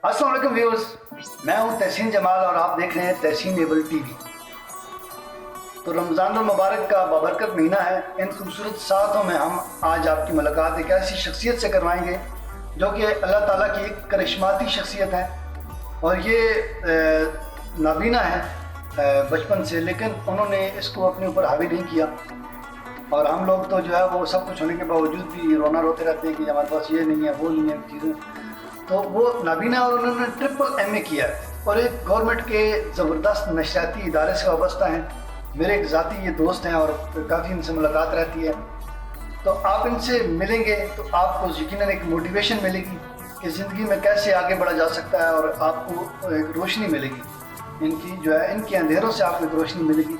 अस्सलाम वालेकुम व्यूअर्स, मैं हूं तहसीन जमाल और आप देख रहे हैं तहसीन एबल टीवी। तो रमज़ान मुबारक का बाबरकत महीना है। इन खूबसूरत सातों में हम आज आपकी मुलाकात एक ऐसी शख्सियत से करवाएंगे जो कि अल्लाह ताला की एक करिश्माती शख्सियत है और ये नाबीना है बचपन से, लेकिन उन्होंने इसको अपने ऊपर हावी नहीं किया। और हम लोग तो जो है वो सब कुछ होने के बावजूद भी रोना रोते रहते हैं कि हमारे पास ये नहीं है, वो नहीं है चीज़ें। तो वो नाबीना और उन्होंने ट्रिपल MA किया और एक गवर्नमेंट के ज़बरदस्त नशरियाती इदारे से वाबस्ता हैं। मेरे एक ज़ाती ये दोस्त हैं और काफ़ी इनसे मुलाकात रहती है। तो आप इनसे मिलेंगे तो आपको यकीनन एक मोटिवेशन मिलेगी कि ज़िंदगी में कैसे आगे बढ़ा जा सकता है और आपको एक रोशनी मिलेगी इनकी जो है, इनके अंधेरों से आपको एक रोशनी मिलेगी।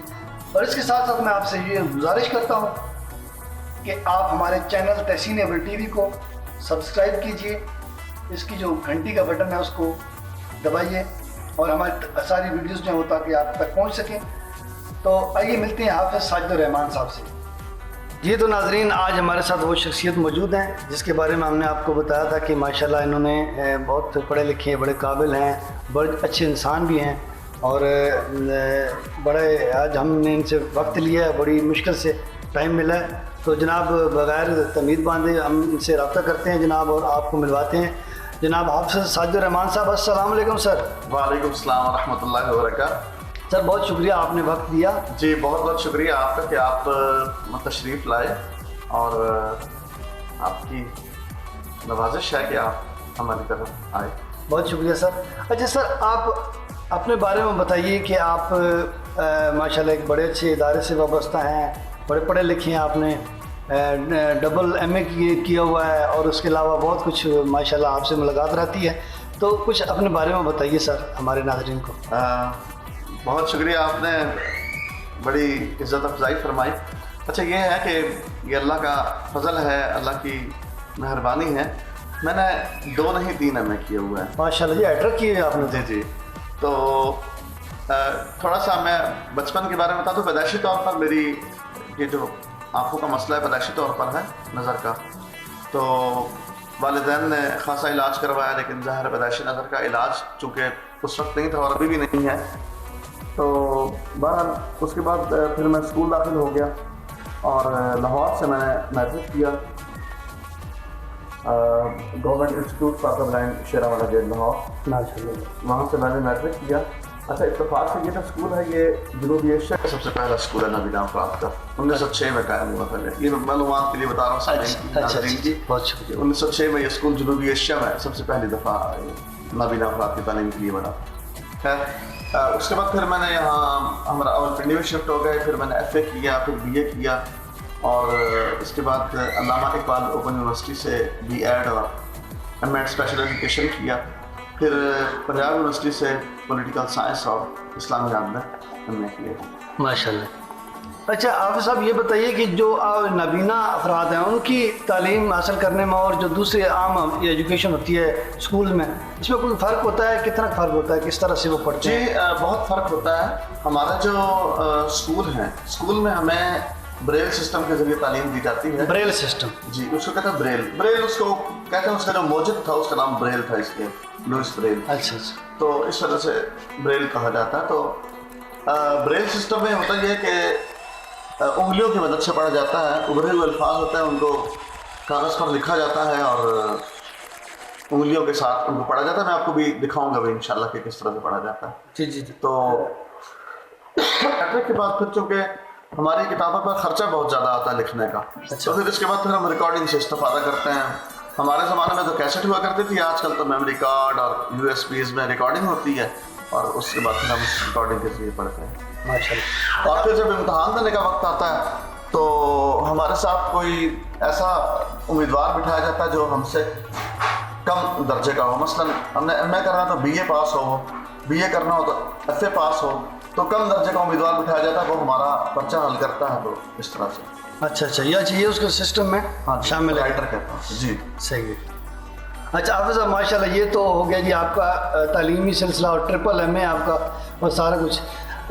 और इसके साथ साथ मैं आपसे ये गुजारिश करता हूँ कि आप हमारे चैनल तहसीन एबल टीवी को सब्सक्राइब कीजिए, इसकी जो घंटी का बटन है उसको दबाइए और हमारी सारी वीडियोस जो हैं वो ताकि आप तक पहुँच सकें। तो आइए मिलते हैं हाफिज़ साजिद रहमान साहब से। जी तो नाजरीन, आज हमारे साथ वो शख्सियत मौजूद हैं जिसके बारे में हमने आपको बताया था कि माशाल्लाह इन्होंने बहुत पढ़े लिखे हैं, बड़े काबिल हैं, बड़े अच्छे इंसान भी हैं और बड़े आज हमने इनसे वक्त लिया है, बड़ी मुश्किल से टाइम मिला है। तो जनाब बग़ैर तमीद बांधे हम इनसे रब्ता करते हैं जनाब और आपको मिलवाते हैं। जनाब हाफिज़ साजिद रहमान साहब, अस्सलाम वालेकुम सर। वालेकुम सलाम व रहमतुल्लाहि व बरकातहू। सर बहुत शुक्रिया आपने वक्त दिया। जी बहुत बहुत शुक्रिया आपका कि आप तशरीफ़ लाए और आपकी नवाजिश है कि आप हमारी तरफ आए। बहुत शुक्रिया सर। अच्छा सर, आप अपने बारे में बताइए कि आप माशाल्लाह एक बड़े अच्छे इदारे से वाबस्ता हैं, बड़े पढ़े लिखे हैं, आपने डबल MA किया हुआ है और उसके अलावा बहुत कुछ माशाल्लाह आपसे मुलाकात रहती है। तो कुछ अपने बारे में बताइए सर हमारे नाज़रीन को। बहुत शुक्रिया, आपने बड़ी इज़्ज़त अफजाई फरमाई। अच्छा ये है कि ये अल्लाह का फजल है, अल्लाह की मेहरबानी है। मैंने 2 नहीं 3 MA किए हुए हैं माशाल्लाह। जी हैट्रिक की है आपने। जी जी। तो थोड़ा सा मैं बचपन के बारे में बता दूँ। पैदाइशी तौर पर मेरी ये जो आँखों का मसला है पैदाइशी तौर पर है, नज़र का। तो वालिदैन ने खासा इलाज करवाया, लेकिन ज़ाहिर पैदाइशी नज़र का इलाज चूँकि उस वक्त नहीं था और अभी भी नहीं है। तो बहरहाल उसके बाद फिर मैं स्कूल दाखिल हो गया और लाहौर से मैंने मैट्रिक किया, government institute for blind Sherawala gate Lahore. वहाँ से मैंने मैट्रिक किया। अच्छा इत्तेफाक से ये जो स्कूल है ये जनूबी एशिया का सबसे पहला स्कूल है नाबीना अफराद का, 1906 में कायम हुआ। पहले ये मालूमात के लिए बता रहा हूँ। अच्छा जी, बहुत शुक्रिया। 1906 में ये स्कूल जनूबी एशिया में सबसे पहली दफ़ा नाबीना अफराद की तालीम के लिए बना। खैर उसके बाद फिर मैंने यहाँ हमारा रावलपिंडी में शिफ्ट हो गए, फिर मैंने FA किया, फिर BA किया और इसके बाद अल्लामा इकबाल ओपन यूनिवर्सिटी से B.Ed और M.Ed स्पेशल एजुकेशन किया। फिर पंजाब यूनिवर्सिटी से पॉलिटिकल साइंस और इस्लामी में MA किया माशाल्लाह। अच्छा हाफिज़ साहब ये बताइए कि जो नाबीना अफराद हैं उनकी तालीम हासिल करने में और जो दूसरे आम एजुकेशन होती है स्कूल में, इसमें कोई फ़र्क होता है? कितना फ़र्क होता है? किस तरह से वो पढ़ते हैं? जी बहुत फ़र्क होता है। हमारा जो स्कूल है, स्कूल में हमें ब्रेल सिस्टम के जरिए तालीम दी जाती है। Braille system? जी उसको कहते हैं ब्रेल। ब्रेल उसको कहते हैं, उसका जो मौजूद था उसका नाम ब्रेल था, इसके लुइस ब्रेल। अच्छा अच्छा। तो इस वजह से ब्रेल कहा जाता है। तो ब्रेल सिस्टम में होता यह है कि उंगलियों की मदद से पढ़ा जाता है। उभरे हुए अल्फाज होते हैं, उनको कागज़ पर लिखा जाता है और उंगलियों के साथ उनको पढ़ा जाता है। मैं आपको भी दिखाऊंगा भी इंशाल्लाह कि किस तरह से पढ़ा जाता है। जी जी जी। तो मैट्रिक के बाद फिर चूँकि हमारी किताबों पर ख़र्चा बहुत ज़्यादा आता है लिखने का। अच्छा। तो फिर इसके बाद फिर हम रिकॉर्डिंग से इस्तेफादा करते हैं। हमारे ज़माने में तो कैसेट हुआ करती थी, आजकल तो मेमोरी कार्ड और USBs में रिकॉर्डिंग होती है और उसके बाद फिर हम रिकॉर्डिंग के जरिए पढ़ते हैं माशाल्लाह। और फिर जब इम्तहान देने का वक्त आता है तो हमारे साथ कोई ऐसा उम्मीदवार बिठाया जाता है जो हमसे कम दर्जे का हो। मसलन हमने MA करना है तो BA पास हो, BA करना हो तो FA पास हो, तो कम दर्जे का उम्मीदवार बिठाया जाता है, वो हमारा पर्चा हल करता है। तो इस तरह से अच्छा अच्छा, ये उसके सिस्टम में हाँ शामिल है। राइटर कहता हूँ जी। सही है। अच्छा हाफिज़ साहब माशाल्लाह ये तो हो गया जी आपका तालीमी सिलसिला और ट्रिपल MA आपका और सारा कुछ।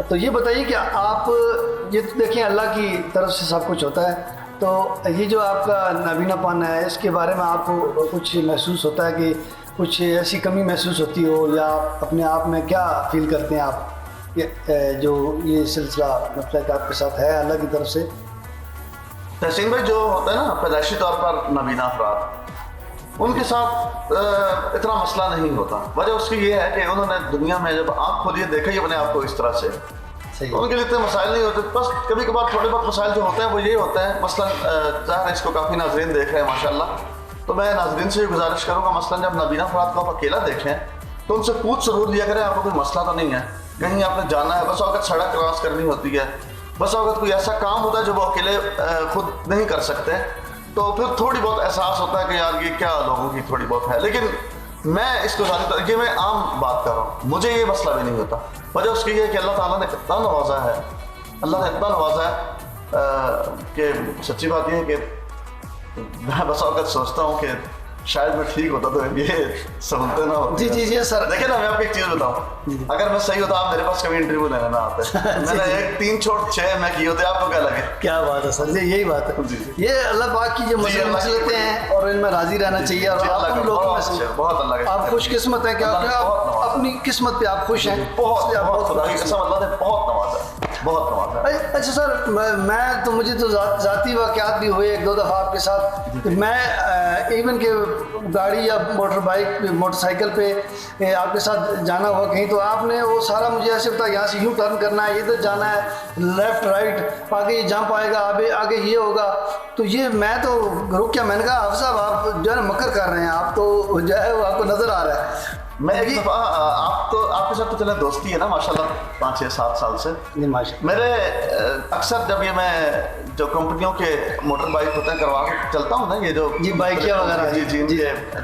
तो ये बताइए कि आप ये तो देखें अल्लाह की तरफ से सब कुछ होता है, तो ये जो आपका नाबीनापन है इसके बारे में आपको कुछ महसूस होता है कि کچھ ایسی کمی محسوس ہوتی ہو یا اپنے آپ میں کیا فیل کرتے ہیں آپ کہ جو یہ سلسلہ مسئلہ کہ آپ کے ساتھ ہے اللہ کی طرف سے؟ تحسین بھائی جو ہوتا ہے نا پیدائشی طور پر نابینا افراد، ان کے ساتھ اتنا مسئلہ نہیں ہوتا. وجہ اس کی یہ ہے کہ انہوں نے دنیا میں جب آنکھ کھولی دیکھا ہی اپنے آپ کو اس طرح سے، ان کے لیے اتنے مسائل نہیں ہوتے. بس کبھی کبھار تھوڑے بہت مسائل جو ہوتے ہیں وہ یہ ہوتے ہیں. مثلاً ظاہر ہے اس کو کافی ناظرین دیکھ رہے ہیں ماشاء اللہ، تو میں ناظرین سے یہ گزارش کروں گا مثلاً جب نابینا افراد کو آپ اکیلا دیکھیں تو ان سے پوچھ ضرور لیا کریں آپ کو کوئی مسئلہ تو نہیں ہے، کہیں آپ نے جانا ہے، بس وقت سڑک کراس کرنی ہوتی ہے، بس وقت کوئی ایسا کام ہوتا ہے جو وہ اکیلے خود نہیں کر سکتے، تو پھر تھوڑی بہت احساس ہوتا ہے کہ یار یہ کیا لوگوں کی تھوڑی بہت ہے. لیکن میں اس کو یہ میں عام بات کر رہا ہوں، مجھے یہ مسئلہ بھی نہیں ہوتا. وجہ اس کی یہ ہے کہ اللہ تعالیٰ نے اتنا نوازا ہے، اللہ نے اتنا نوازا ہے کہ سچی بات یہ ہے کہ میں بس اوقات سوچتا ہوں کہ شاید میں ٹھیک ہوتا تو یہ سنتے نہ ہوتے. جی جی جی سر. دیکھیں نا، میں آپ کو ایک چیز بتاؤں، اگر میں صحیح ہوتا آپ میرے پاس کبھی انٹرویو لینے نہ آتے. میں نے 1 3 چھوڑ 6 میں کیے ہوتے، آپ کو کیا لگے؟ کیا بات ہے سر، یہی بات ہے. یہ اللہ پاک کی جو مسئلے ہیں اور ان میں راضی رہنا چاہیے. اور آپ لوگوں میں سے بہت اللہ کا آپ خوش قسمت ہیں کہ آپ اپنی قسمت پہ آپ خوش ہیں. بہت خدا کی قسم، اللہ نے بہت نوازا، بہت نوازا. اچھا سر، میں تو مجھے تو ذاتی واقعات بھی ہوئے 1 2 دفعہ آپ کے ساتھ. میں ایون کہ گاڑی یا موٹر سائیکل پہ آپ کے ساتھ جانا ہوا کہیں، تو آپ نے وہ سارا مجھے ایسے بتایا یہاں سے یوں ٹرن کرنا ہے، ادھر جانا ہے، لیفٹ رائٹ، آگے یہ جمپ آئے گا، آگے یہ ہوگا. تو یہ میں تو رک کیا، میں نے کہا حافظ صاحب آپ جو ہے نا مکر کر رہے ہیں، آپ تو جو ہے وہ آپ کو نظر آ رہا ہے. میں ایک دفعہ آپ کے ساتھ تو چلے دوستی ہے نا ماشاء اللہ 5 6 7 سال سے. میرے اکثر جب یہ میں جو کمپنیوں کے موٹر بائک ہوتے ہیں کروا چلتا ہوں نا، یہ جو بائکیاں وغیرہ،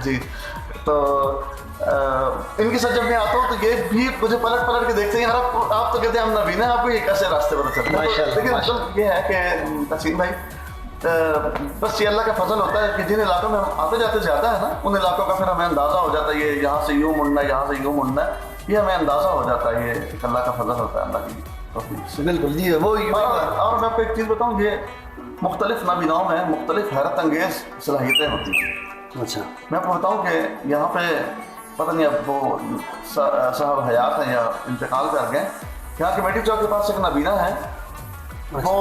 جی تو ان کے ساتھ جب میں آتا ہوں تو یہ بھی مجھے پلٹ کے دیکھتے ہیں، آپ تو کہتے ہیں ہم نابینا ہیں، آپ کو یہ کیسے راستے پر چلتے ہیں. لیکن مطلب یہ ہے کہ تحسین بھائی بس یہ اللہ کا فضل ہوتا ہے کہ جن علاقوں میں ہم آتے جاتے زیادہ ہے نا، ان علاقوں کا پھر ہمیں اندازہ ہو جاتا ہے یہ یہاں سے یوں مڑنا ہے، یہاں سے یوں مڑنا ہے، یہ ہمیں اندازہ ہو جاتا ہے. یہ ایک اللہ کا فضل ہوتا ہے، اللہ کی توفیق سے. بالکل جی. وہ اور میں آپ کو ایک چیز بتاؤں، یہ مختلف نابیناؤں میں مختلف حیرت انگیز صلاحیتیں ہوتی ہیں. اچھا، میں آپ کو بتاؤں کہ یہاں پہ پتہ نہیں اب وہ صاحب حیات ہیں یا انتقال کر گئے، یہاں کمیٹی چوک کے پاس ایک نابینا ہے، وہ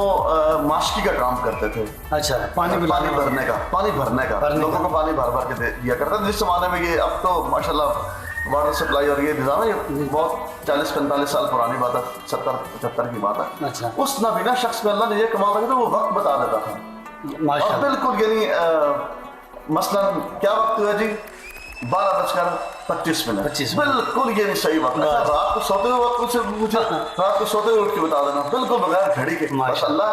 ماشکی کا کام کرتے تھے. اچھا، پانی بھرنے کا لوگوں کو پانی بھر کے دیا کرتے تھے. جس زمانے میں یہ، اب تو ماشاء اللہ واٹر سپلائی اور یہ نظام ہے، یہ بہت 40 45 سال پرانی بات ہے، 70 75 کی بات ہے. اچھا، اس نابینا شخص میں اللہ نے یہ کمال رکھا تھا، وہ وقت بتا دیتا تھا. اور بالکل یعنی مثلاً کیا وقت ہوا جی 12:25 بالکل یہ نہیں صحیح وقت ہے. رات کو سوتے ہوئے وقت مجھے رات کو سوتے ہوئے اٹھ کے بتا دینا، بالکل بغیر گھڑی کے. ماشاء اللہ.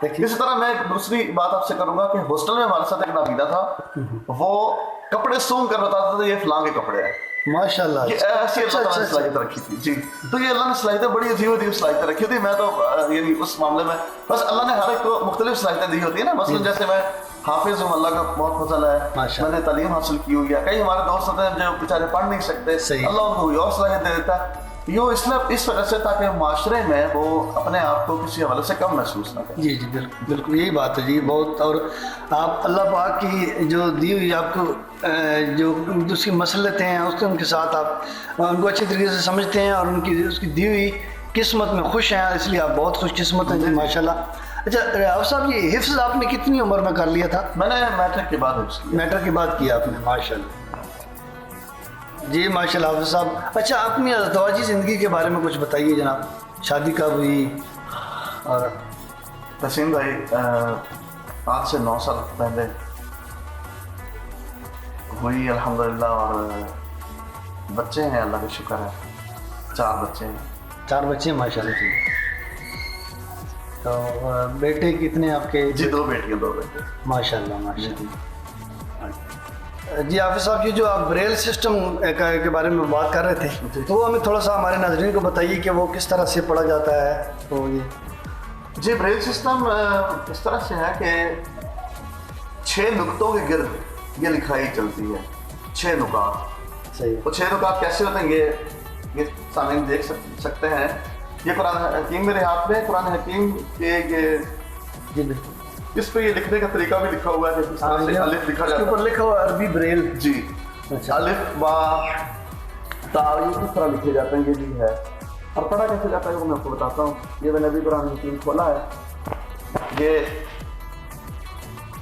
اسی طرح میں ایک دوسری بات آپ سے کروں گا کہ ہاسٹل میں ہمارے ساتھ ایک نابینا تھا، وہ کپڑے سونگ کر بتاتا تھا یہ فلاں کے کپڑے ہیں. ماشاء اللہ. یہ ایسی اللہ تعالیٰ نے صلاحیت رکھی تھی. جی، تو یہ اللہ نے صلاحیتیں بڑی عجیب صلاحیتیں رکھی تھی. میں تو یعنی اس معاملے میں بس اللہ نے ہر ایک کو مختلف صلاحیتیں دی ہوتی ہیں نا. مثلاً جیسے میں حافظ ہوں، اللہ کا بہت فضل ہے، میں نے تعلیم حاصل کی ہوئی ہے. کئی ہمارے دوست ہوتے ہیں جو بیچارے پڑھ نہیں سکتے، اللہ ان کو اور صلاحیت دے دیتا ہے. یہ اس وجہ سے تاکہ معاشرے میں وہ اپنے آپ کو کسی حوالے سے کم محسوس نہ کریں. جی جی بالکل بالکل یہی بات ہے جی. بہت. اور آپ اللہ پاک کی جو دی ہوئی آپ کو جو دوسری مسلطیں ہیں ان کے ساتھ آپ ان کو اچھی طریقے سے سمجھتے ہیں اور اس کی دی ہوئی قسمت میں خوش ہیں، اس لیے آپ بہت خوش قسمت ہیں جی ماشاء اللہ. اچھا آپ صاحب، یہ حفظ آپ نے کتنی عمر میں کر لیا تھا؟ میں نے میٹرک کے بعد حفظ کیا. میٹرک کے بعد کیا آپ نے؟ ماشاء اللہ جی ماشاء اللہ حافظ صاحب. اچھا، اپنی ازدواجی زندگی کے بارے میں کچھ بتائیے جناب. شادی کب ہوئی؟ اور تحسین بھائی آج سے 9 سال پہلے ہوئی الحمدللہ، اور بچے ہیں اللہ کا شکر ہے، 4 بچے ہیں. 4 بچے ہیں ماشاء اللہ. جی تو بیٹے کتنے آپ کے؟ جی 2 بیٹیاں 2 بیٹے. ماشاء اللہ ماشاء اللہ. جی حافظ صاحب، یہ جو آپ بریل سسٹم کے بارے میں بات کر رہے تھے تو وہ ہمیں تھوڑا سا ہمارے ناظرین کو بتائیے کہ وہ کس طرح سے پڑھا جاتا ہے. تو یہ جی بریل سسٹم اس طرح سے ہے کہ 6 نقطوں کے گرد یہ لکھائی چلتی ہے. 6 نقاط. صحیح. وہ 6 نقاط کیسے ہوتے ہیں یہ سامعین دیکھ سکتے ہیں. یہ قرآن حکیم میرے ہاتھ میں. قرآن حکیم کے یہ جی بالکل اس پہ یہ لکھنے کا طریقہ بھی لکھا ہوا ہے کہ اس طرح سے الف لکھا جاتا ہے. اس کے اوپر لکھا ہوا عربی بریل. جی. अच्छा। अलिफ बा ता ये किस तरह लिखे जाते हैं ये भी है, और पढ़ा कैसे जाता है वो मैं आपको बताता हूँ। ये मैंने अभी कुरान हकीम खोला है, ये